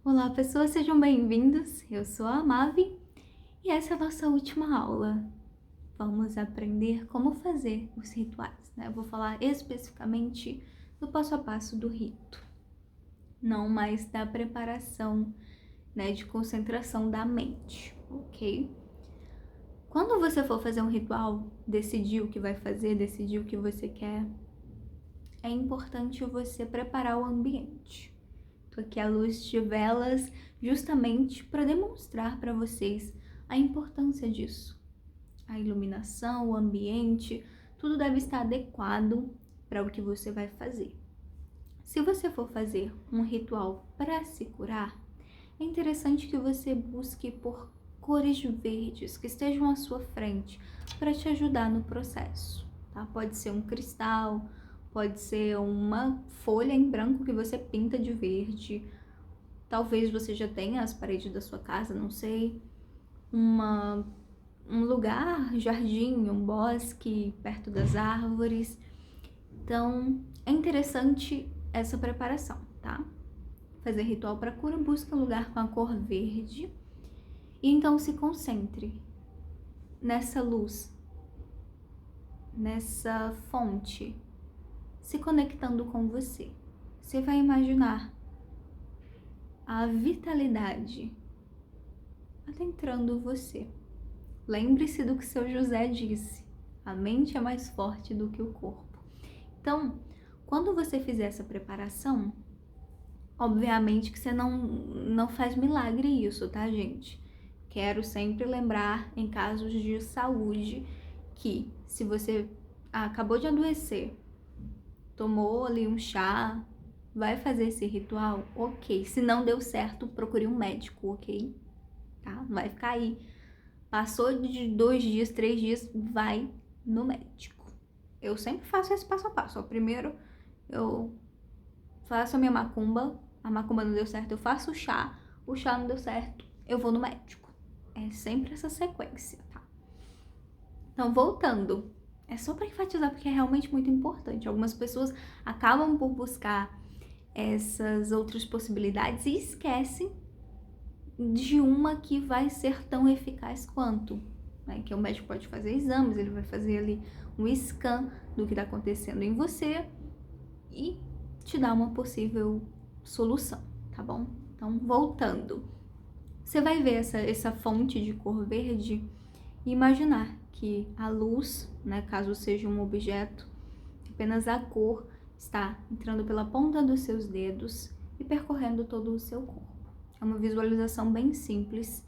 Olá, pessoas, sejam bem-vindos. Eu sou a Mavi e essa é a nossa última aula. Vamos aprender como fazer os rituais, né? Eu vou falar especificamente do passo a passo do rito, não mais da preparação, né, de concentração da mente, ok? Quando você for fazer um ritual, decidir o que vai fazer, decidir o que você quer, é importante você preparar o ambiente. Tô aqui à luz de velas justamente para demonstrar para vocês a importância disso. A iluminação, o ambiente, tudo deve estar adequado para o que você vai fazer. Se você for fazer um ritual para se curar, é interessante que você busque por cores verdes que estejam à sua frente para te ajudar no processo, tá? Pode ser um cristal, pode ser uma folha em branco que você pinta de verde. Talvez você já tenha as paredes da sua casa, não sei. Um lugar, jardim, um bosque perto das árvores. Então, é interessante essa preparação, tá? Fazer ritual para cura, busca um lugar com a cor verde. E então se concentre nessa luz, nessa fonte, se conectando com você. Você vai imaginar a vitalidade adentrando você. Lembre-se do que seu José disse: a mente é mais forte do que o corpo. Então, quando você fizer essa preparação, obviamente que você não faz milagre isso, tá, gente? Quero sempre lembrar, em casos de saúde, que se você acabou de adoecer, tomou ali um chá, vai fazer esse ritual, ok. Se não deu certo, procure um médico, ok? Tá? Não vai ficar aí. Passou de 2 dias, 3 dias, vai no médico. Eu sempre faço esse passo a passo. Ó, primeiro, eu faço a minha macumba. A macumba não deu certo, eu faço o chá não deu certo, eu vou no médico. É sempre essa sequência, tá? Então, voltando, é só para enfatizar porque é realmente muito importante. Algumas pessoas acabam por buscar essas outras possibilidades e esquecem de uma que vai ser tão eficaz quanto, né? Que o médico pode fazer exames, ele vai fazer ali um scan do que está acontecendo em você e te dar uma possível solução, tá bom? Então, voltando, você vai ver essa fonte de cor verde e imaginar que a luz, né, caso seja um objeto, apenas a cor está entrando pela ponta dos seus dedos e percorrendo todo o seu corpo. É uma visualização bem simples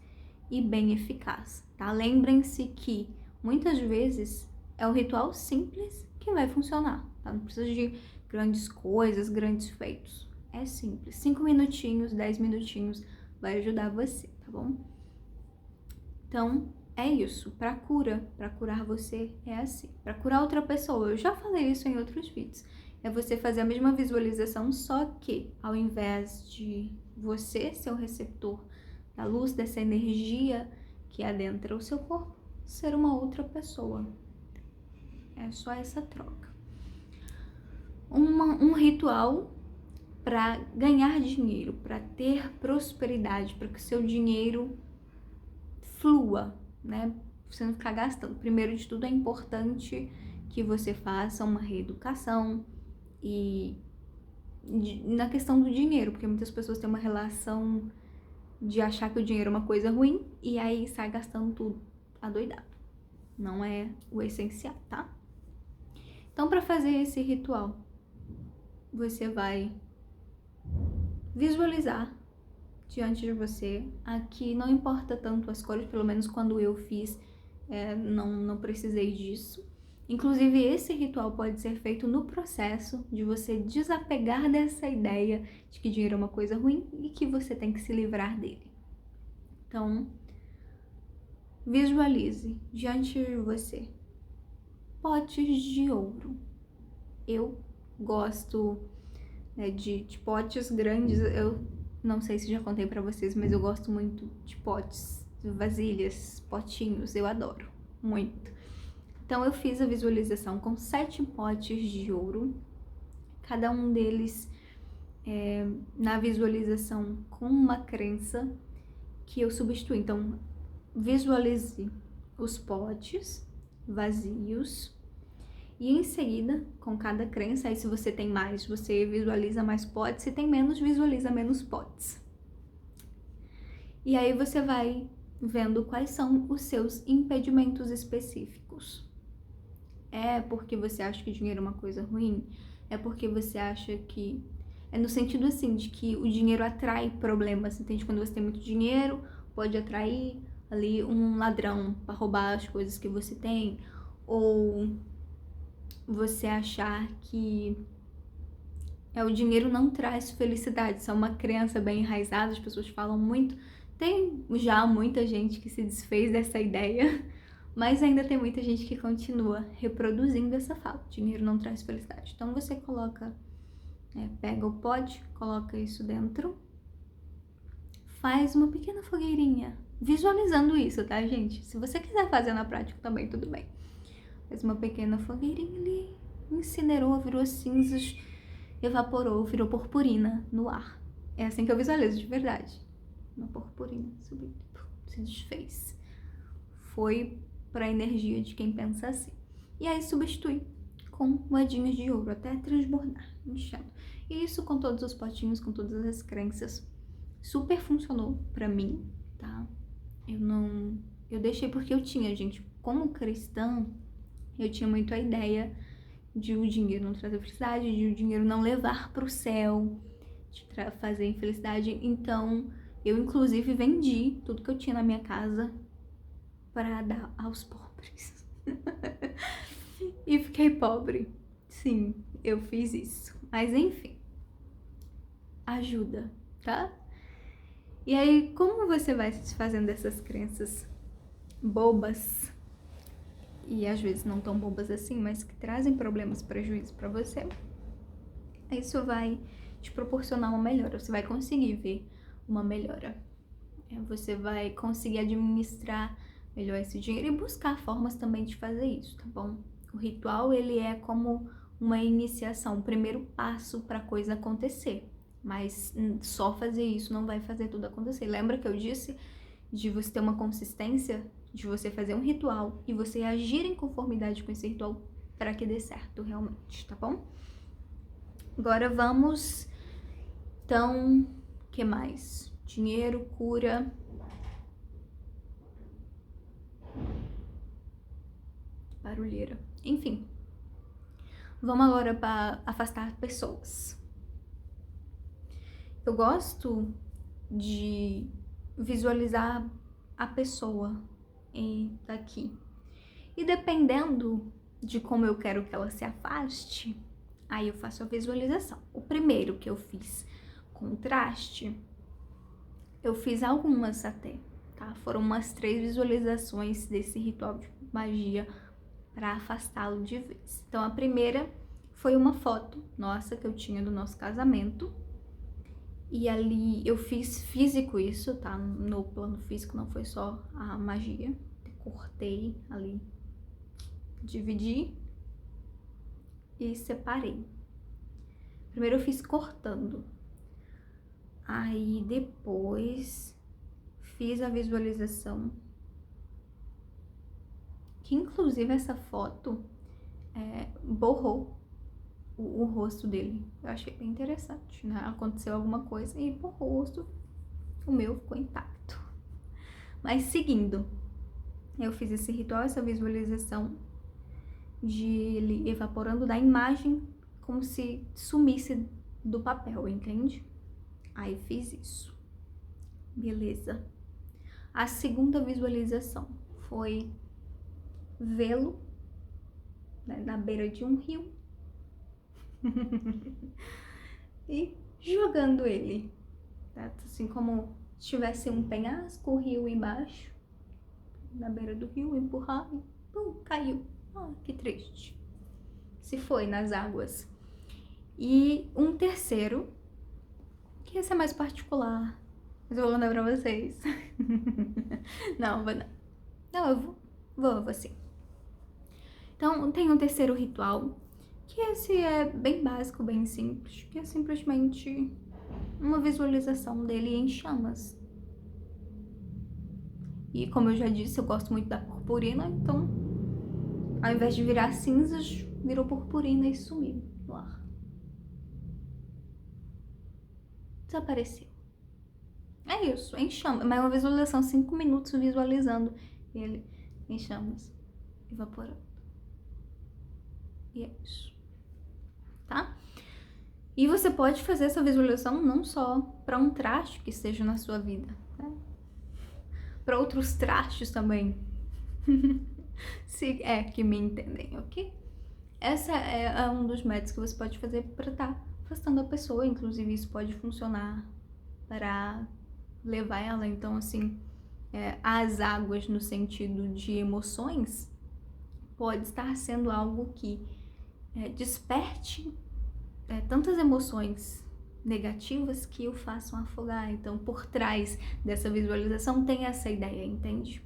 e bem eficaz, tá? Lembrem-se que muitas vezes é o ritual simples que vai funcionar, tá? Não precisa de grandes coisas, grandes feitos. É simples. 5 minutinhos, 10 minutinhos vai ajudar você, tá bom? Então, é isso. Para curar você é assim. Para curar outra pessoa, eu já falei isso em outros vídeos. É você fazer a mesma visualização, só que ao invés de você ser o receptor da luz, dessa energia que adentra o seu corpo, ser uma outra pessoa. É só essa troca. Um ritual para ganhar dinheiro, para ter prosperidade, para que o seu dinheiro flua, né? Você não ficar gastando. Primeiro de tudo, é importante que você faça uma reeducação e na questão do dinheiro, porque muitas pessoas têm uma relação de achar que o dinheiro é uma coisa ruim e aí sai gastando tudo adoidado. Não é o essencial, tá? Então, para fazer esse ritual, você vai visualizar diante de você. Aqui não importa tanto as cores, pelo menos quando eu fiz, não precisei disso. Inclusive, esse ritual pode ser feito no processo de você desapegar dessa ideia de que dinheiro é uma coisa ruim e que você tem que se livrar dele. Então, visualize diante de você potes de ouro. Eu gosto, né, de potes grandes. Eu não sei se já contei pra vocês, mas eu gosto muito de potes, vasilhas, potinhos. Eu adoro muito. Então, eu fiz a visualização com 7 potes de ouro. Cada um deles na visualização com uma crença que eu substituo. Então, visualize os potes vazios e em seguida, com cada crença, aí se você tem mais, você visualiza mais potes, se tem menos, visualiza menos potes. E aí você vai vendo quais são os seus impedimentos específicos. É porque você acha que dinheiro é uma coisa ruim? É porque você acha que... É no sentido assim, de que o dinheiro atrai problemas, entende? Quando você tem muito dinheiro, pode atrair ali um ladrão para roubar as coisas que você tem, ou você achar que o dinheiro não traz felicidade. Isso é uma crença bem enraizada, as pessoas falam muito. Tem já muita gente que se desfez dessa ideia, mas ainda tem muita gente que continua reproduzindo essa fala. Dinheiro não traz felicidade. Então você coloca, pega o pote, coloca isso dentro, faz uma pequena fogueirinha, visualizando isso, tá, gente? Se você quiser fazer na prática também, tudo bem. Faz uma pequena fogueirinha ali, incinerou, virou cinzas, evaporou, virou purpurina no ar. É assim que eu visualizo de verdade. Uma purpurina subiu, se desfez. Foi para a energia de quem pensa assim. E aí substitui com moedinhas de ouro até transbordar, enchendo. E isso com todos os potinhos, com todas as crenças. Super funcionou pra mim, tá? Eu deixei porque eu tinha, gente, como cristã, eu tinha muito a ideia de o dinheiro não trazer felicidade, de o dinheiro não levar pro céu, de fazer infelicidade. Então, eu inclusive vendi tudo que eu tinha na minha casa para dar aos pobres. E fiquei pobre. Sim, eu fiz isso. Mas enfim, ajuda, tá? E aí, como você vai se desfazendo dessas crenças bobas, e às vezes não tão bobas assim, mas que trazem problemas, prejuízo pra você, isso vai te proporcionar uma melhora, você vai conseguir ver uma melhora. Você vai conseguir administrar melhor esse dinheiro e buscar formas também de fazer isso, tá bom? O ritual, ele é como uma iniciação, o primeiro passo para a coisa acontecer. Mas só fazer isso não vai fazer tudo acontecer. Lembra que eu disse de você ter uma consistência, de você fazer um ritual e você agir em conformidade com esse ritual para que dê certo realmente, tá bom? Agora vamos, então, o que mais? Dinheiro, cura. Barulheira. Enfim. Vamos agora para afastar pessoas. Eu gosto de visualizar a pessoa daqui. E dependendo de como eu quero que ela se afaste, aí eu faço a visualização. O primeiro que eu fiz, contraste, eu fiz algumas até, tá? Foram umas 3 visualizações desse ritual de magia para afastá-lo de vez. Então a primeira foi uma foto nossa que eu tinha do nosso casamento. E ali eu fiz físico isso, tá? No plano físico, não foi só a magia. Cortei ali, dividi e separei. Primeiro eu fiz cortando. Aí depois fiz a visualização. Que inclusive essa foto borrou o rosto dele. Eu achei bem interessante, né? Aconteceu alguma coisa e borrou o rosto. O meu ficou intacto. Mas seguindo, eu fiz esse ritual, essa visualização de ele evaporando da imagem como se sumisse do papel, entende? Aí fiz isso. Beleza. A segunda visualização foi vê-lo, né, na beira de um rio e jogando ele, tá? Assim como se tivesse um penhasco, o rio embaixo, na beira do rio, empurrar e pum, caiu. Ah, que triste. Se foi nas águas. E um terceiro, que esse é mais particular, mas eu vou mandar pra vocês. Não, vou não. Não, eu vou sim. Então, tem um terceiro ritual que esse é bem básico, bem simples, que é simplesmente uma visualização dele em chamas. E como eu já disse, eu gosto muito da purpurina, então ao invés de virar cinzas, virou purpurina e sumiu no ar. Desapareceu. É isso, em chamas. Mas é uma visualização, 5 minutos visualizando ele em chamas, evaporando. E é isso, tá? E você pode fazer essa visualização não só para um traste que esteja na sua vida, né? Para outros trastes também. Se é que me entendem, ok? Essa é um dos métodos que você pode fazer para estar afastando a pessoa. Inclusive, isso pode funcionar para levar ela, então, assim, às águas no sentido de emoções. Pode estar sendo algo que desperte tantas emoções negativas que o façam afogar. Então, por trás dessa visualização tem essa ideia, entende?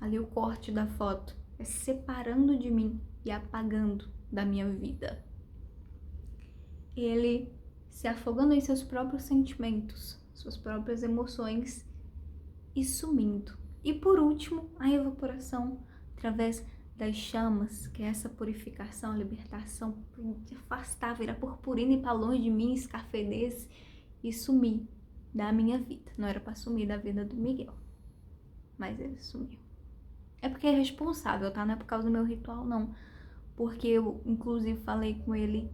Ali o corte da foto é separando de mim e apagando da minha vida. Ele se afogando em seus próprios sentimentos, suas próprias emoções e sumindo. E por último, a evaporação através das chamas, que é essa purificação, a libertação, de afastar, virar purpurina e ir para longe de mim, escafedez e sumir da minha vida. Não era para sumir da vida do Miguel, mas ele sumiu. É porque é responsável, tá? Não é por causa do meu ritual, não. Porque eu, inclusive, falei com ele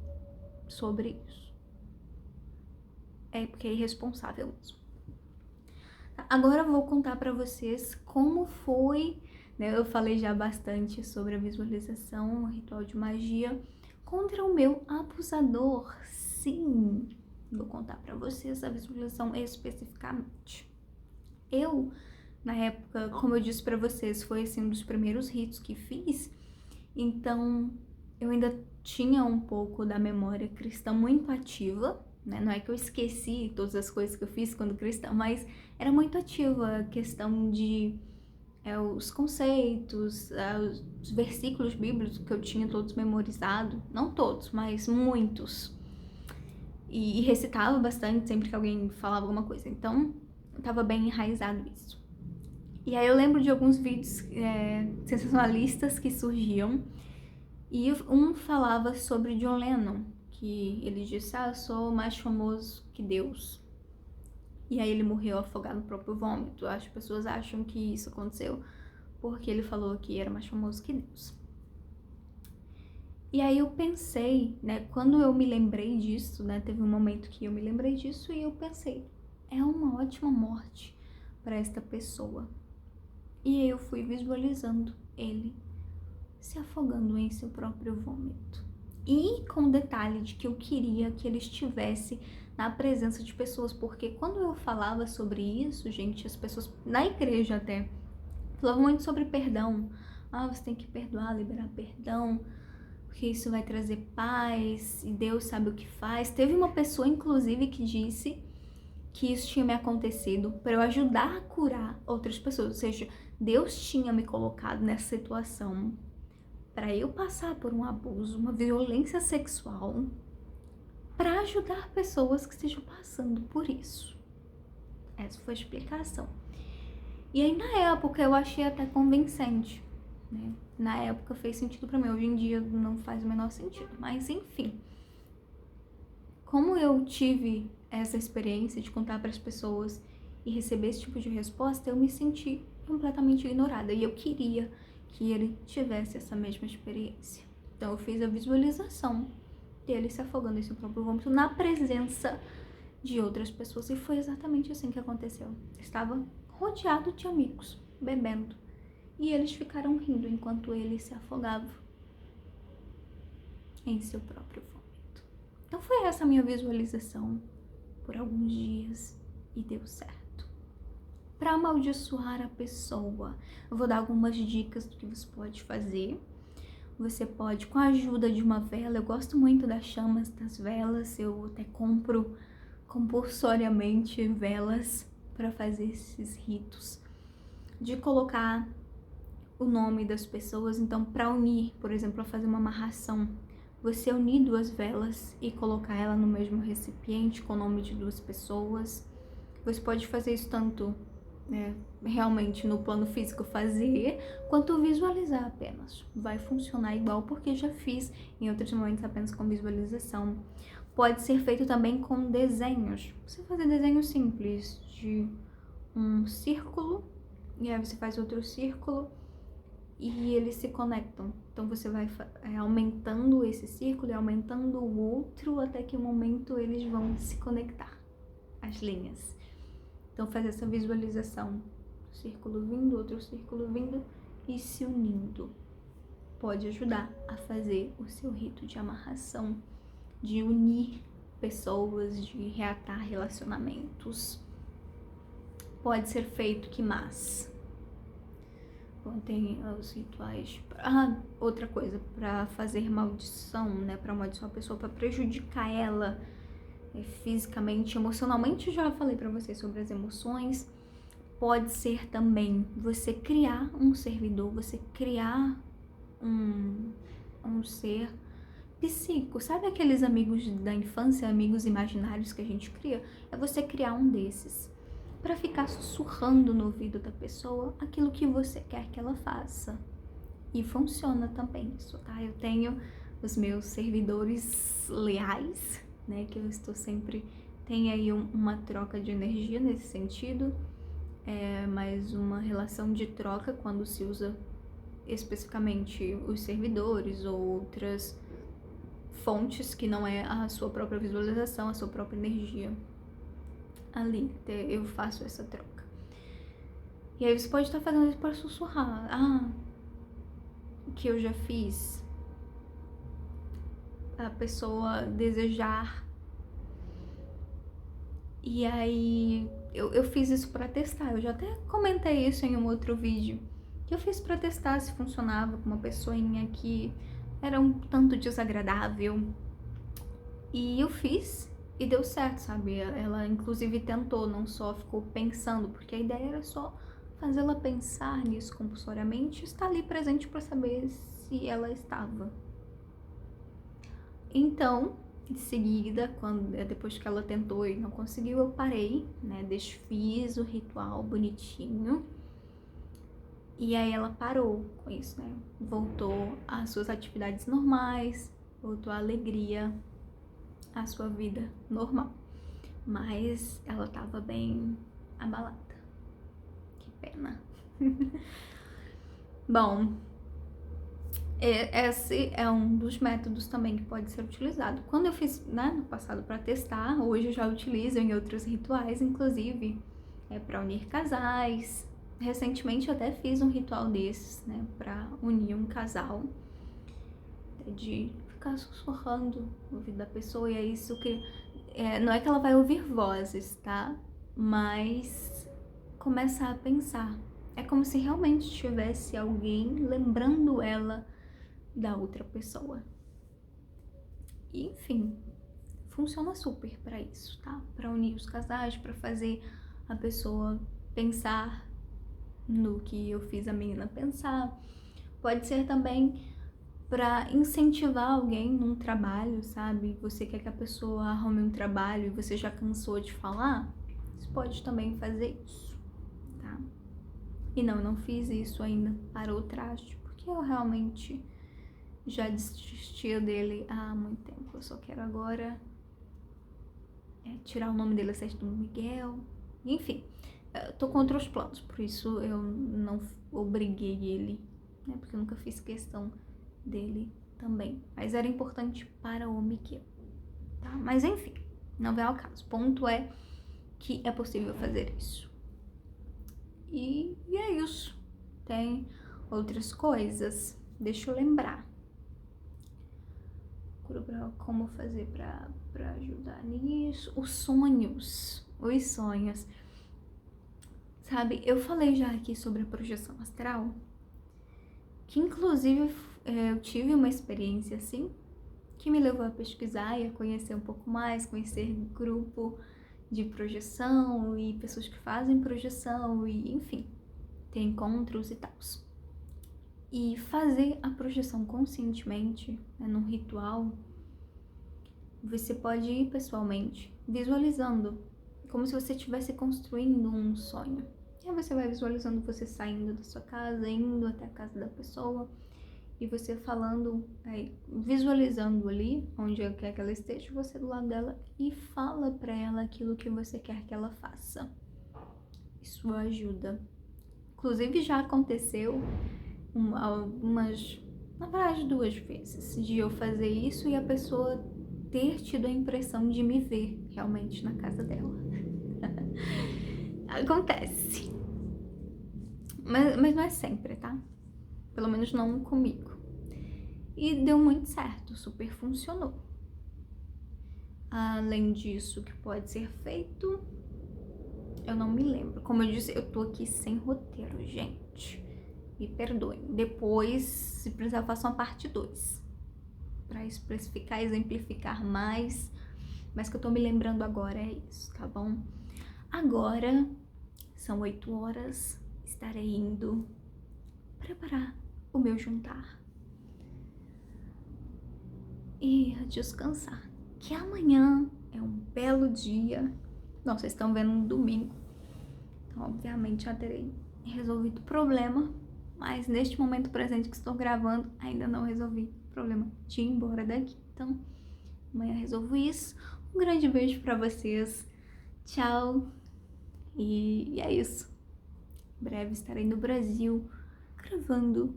sobre isso. É porque é irresponsável mesmo. Agora eu vou contar pra vocês como foi, né? Eu falei já bastante sobre a visualização, o ritual de magia contra o meu abusador. Sim, vou contar pra vocês a visualização especificamente. Eu, na época, como eu disse pra vocês, foi assim um dos primeiros ritos que fiz, então eu ainda tinha um pouco da memória cristã muito ativa, né? Não é que eu esqueci todas as coisas que eu fiz quando cristã, mas era muito ativa a questão de os conceitos, os versículos bíblicos que eu tinha todos memorizados, não todos, mas muitos. E recitava bastante sempre que alguém falava alguma coisa, então estava bem enraizado isso. E aí eu lembro de alguns vídeos sensacionalistas que surgiam, e um falava sobre John Lennon, que ele disse, eu sou mais famoso que Deus. E aí ele morreu afogado no próprio vômito. As pessoas acham que isso aconteceu porque ele falou que era mais famoso que Deus. E aí eu pensei, né, quando eu me lembrei disso, né, teve um momento que eu me lembrei disso e eu pensei, é uma ótima morte para esta pessoa. E aí eu fui visualizando ele se afogando em seu próprio vômito. E com o detalhe de que eu queria que ele estivesse na presença de pessoas, porque quando eu falava sobre isso, gente, as pessoas na igreja até falavam muito sobre perdão. Você tem que perdoar, liberar perdão, porque isso vai trazer paz e Deus sabe o que faz. Teve uma pessoa, inclusive, que disse que isso tinha me acontecido para eu ajudar a curar outras pessoas, ou seja, Deus tinha me colocado nessa situação para eu passar por um abuso, uma violência sexual, para ajudar pessoas que estejam passando por isso. Essa foi a explicação. E aí na época eu achei até convincente, né? Na época fez sentido para mim, hoje em dia não faz o menor sentido, mas enfim. Como eu tive essa experiência de contar para as pessoas e receber esse tipo de resposta, eu me senti completamente ignorada e eu queria que ele tivesse essa mesma experiência. Então eu fiz a visualização dele se afogando em seu próprio vômito na presença de outras pessoas e foi exatamente assim que aconteceu. Eu estava rodeado de amigos, bebendo, e eles ficaram rindo enquanto ele se afogava em seu próprio vômito. Então foi essa a minha visualização por alguns dias e deu certo. Para amaldiçoar a pessoa, eu vou dar algumas dicas do que você pode fazer. Você pode, com a ajuda de uma vela, eu gosto muito das chamas das velas, eu até compro compulsoriamente velas para fazer esses ritos. De colocar o nome das pessoas, então para unir, por exemplo, para fazer uma amarração, você unir 2 velas e colocar ela no mesmo recipiente com o nome de 2 pessoas. Você pode fazer isso tanto, né, realmente no plano físico fazer, quanto visualizar apenas. Vai funcionar igual, porque já fiz em outros momentos apenas com visualização. Pode ser feito também com desenhos. Você fazer desenhos simples de um círculo, e aí você faz outro círculo e eles se conectam. Então você vai aumentando esse círculo e aumentando o outro até que um momento eles vão se conectar, as linhas. Então faz essa visualização, círculo vindo, outro círculo vindo e se unindo. Pode ajudar a fazer o seu rito de amarração, de unir pessoas, de reatar relacionamentos. Pode ser feito, que mais? Bom, tem os rituais. Outra coisa, para fazer maldição, né? Para amaldiçoar a pessoa, para prejudicar ela fisicamente, emocionalmente. Já falei para vocês sobre as emoções. Pode ser também você criar um servidor, você criar um ser psíquico. Sabe aqueles amigos da infância, amigos imaginários que a gente cria? É você criar um desses para ficar sussurrando no ouvido da pessoa aquilo que você quer que ela faça. E funciona também isso, tá? Eu tenho os meus servidores leais, né? Que eu estou sempre... Tem aí uma troca de energia nesse sentido, mas uma relação de troca quando se usa especificamente os servidores ou outras fontes que não é a sua própria visualização, a sua própria energia. Ali, eu faço essa troca. E aí você pode estar fazendo isso para sussurrar. O que eu já fiz, a pessoa desejar. E aí eu fiz isso para testar. Eu já até comentei isso em um outro vídeo, que eu fiz para testar se funcionava com uma pessoinha que era um tanto desagradável. E eu fiz e deu certo, sabe? Ela inclusive tentou, não só ficou pensando, porque a ideia era só fazê-la pensar nisso compulsoriamente, estar ali presente para saber se ela estava. Então, em seguida, depois que ela tentou e não conseguiu, eu parei, né? Desfiz o ritual bonitinho. E aí ela parou com isso, né? Voltou às suas atividades normais, voltou à alegria, à sua vida normal. Mas ela tava bem abalada. Que pena. Bom, esse é um dos métodos também que pode ser utilizado. Quando eu fiz, né, no passado para testar, hoje eu já utilizo em outros rituais, inclusive para unir casais. Recentemente eu até fiz um ritual desses, né, para unir um casal, de ficar sussurrando no ouvido da pessoa, e é isso que... não é que ela vai ouvir vozes, tá? Mas começar a pensar. É como se realmente tivesse alguém lembrando ela da outra pessoa. E, enfim, funciona super para isso, tá? Para unir os casais, para fazer a pessoa pensar no que eu fiz a menina pensar. Pode ser também para incentivar alguém num trabalho, sabe? Você quer que a pessoa arrume um trabalho e você já cansou de falar, você pode também fazer isso, tá? E não, eu não fiz isso ainda para o traste, porque eu realmente já desisti dele há muito tempo. Eu só quero agora tirar o nome dele certo do Miguel. Enfim, eu tô com outros planos, por isso eu não obriguei ele, né? Porque eu nunca fiz questão dele também. Mas era importante para o Miguel, tá? Mas enfim, não vem ao caso. O ponto é que é possível fazer isso. E é isso. Tem outras coisas. Deixa eu lembrar. Como fazer pra ajudar nisso. Os sonhos. Sabe, eu falei já aqui sobre a projeção astral, que inclusive eu tive uma experiência assim, que me levou a pesquisar e a conhecer um pouco mais, conhecer grupo de projeção e pessoas que fazem projeção e, enfim, ter encontros e tal. E fazer a projeção conscientemente, né, num ritual, você pode ir pessoalmente, visualizando, como se você estivesse construindo um sonho. E aí você vai visualizando você saindo da sua casa, indo até a casa da pessoa, e você falando, visualizando ali, onde quer que ela esteja, você do lado dela, e fala pra ela aquilo que você quer que ela faça. Isso ajuda. Inclusive já aconteceu na verdade 2 vezes, de eu fazer isso e a pessoa ter tido a impressão de me ver realmente na casa dela. Acontece. Mas não é sempre, tá? Pelo menos não comigo. E deu muito certo, super funcionou. Além disso, o que pode ser feito, eu não me lembro. Como eu disse, eu tô aqui sem roteiro, gente. Me perdoem. Depois, se precisar, eu faço uma parte 2. Pra especificar, exemplificar mais. Mas que eu tô me lembrando agora é isso, tá bom? Agora, são 8 horas. Estarei indo preparar o meu jantar. E descansar. Que amanhã é um belo dia. Não, vocês estão vendo um domingo. Então, obviamente, já terei resolvido o problema. Mas neste momento presente que estou gravando, ainda não resolvi o problema de ir embora daqui. Então, amanhã resolvo isso. Um grande beijo pra vocês. Tchau. E é isso. Em breve estarei no Brasil gravando,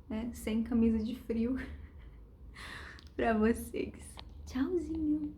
né, sem camisa de frio pra vocês. Tchauzinho.